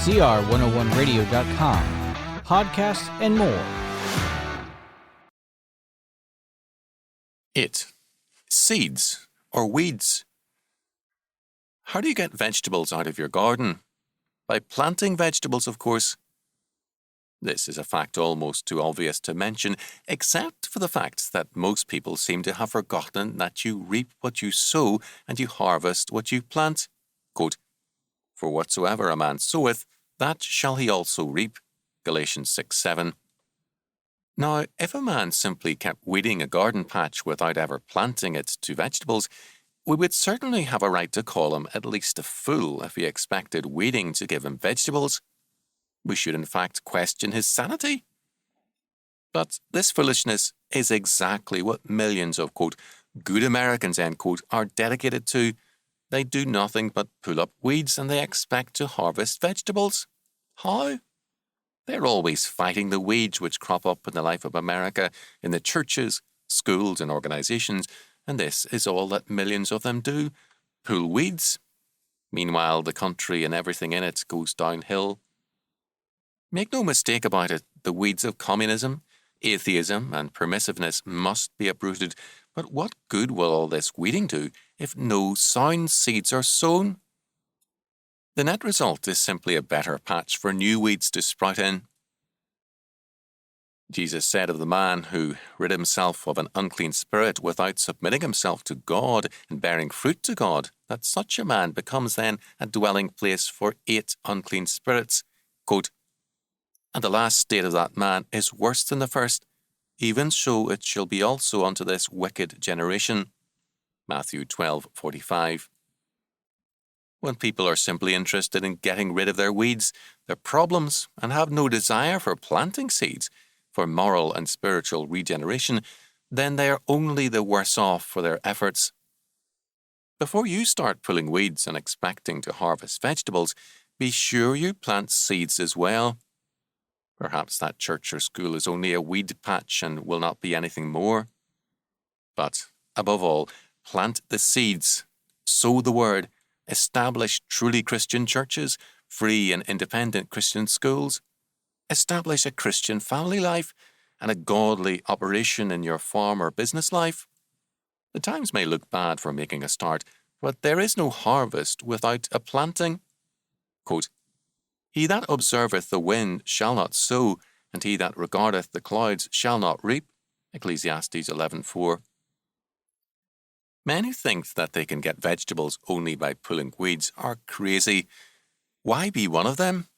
CR101radio.com, podcasts, and more. Seeds or weeds. How do you get vegetables out of your garden? By planting vegetables, of course. This is a fact almost too obvious to mention, except for the fact that most people seem to have forgotten that you reap what you sow and you harvest what you plant. Quote, "For whatsoever a man soweth, that shall he also reap." Galatians 6:7. Now, if a man simply kept weeding a garden patch without ever planting it to vegetables, we would certainly have a right to call him at least a fool if he expected weeding to give him vegetables. We should in fact question his sanity. But this foolishness is exactly what millions of, quote, good Americans, end quote, are dedicated to. They do nothing but pull up weeds and they expect to harvest vegetables. How? They're always fighting the weeds which crop up in the life of America, in the churches, schools and organizations, and this is all that millions of them do, pull weeds. Meanwhile, the country and everything in it goes downhill. Make no mistake about it, the weeds of communism, atheism and permissiveness must be uprooted, but what good will all this weeding do if no sound seeds are sown? The net result is simply a better patch for new weeds to sprout in. Jesus said of the man who rid himself of an unclean spirit without submitting himself to God and bearing fruit to God, that such a man becomes then a dwelling place for 8 unclean spirits. Quote, "And the last state of that man is worse than the first. Even so it shall be also unto this wicked generation." Matthew 12:45. When people are simply interested in getting rid of their weeds, their problems, and have no desire for planting seeds for moral and spiritual regeneration, then they are only the worse off for their efforts. Before you start pulling weeds and expecting to harvest vegetables, be sure you plant seeds as well. Perhaps that church or school is only a weed patch and will not be anything more. But, above all, plant the seeds, sow the word, establish truly Christian churches, free and independent Christian schools, establish a Christian family life and a godly operation in your farm or business life. The times may look bad for making a start, but there is no harvest without a planting. Quote, "He that observeth the wind shall not sow, and he that regardeth the clouds shall not reap." Ecclesiastes 11:4. Men who think that they can get vegetables only by pulling weeds are crazy. Why be one of them?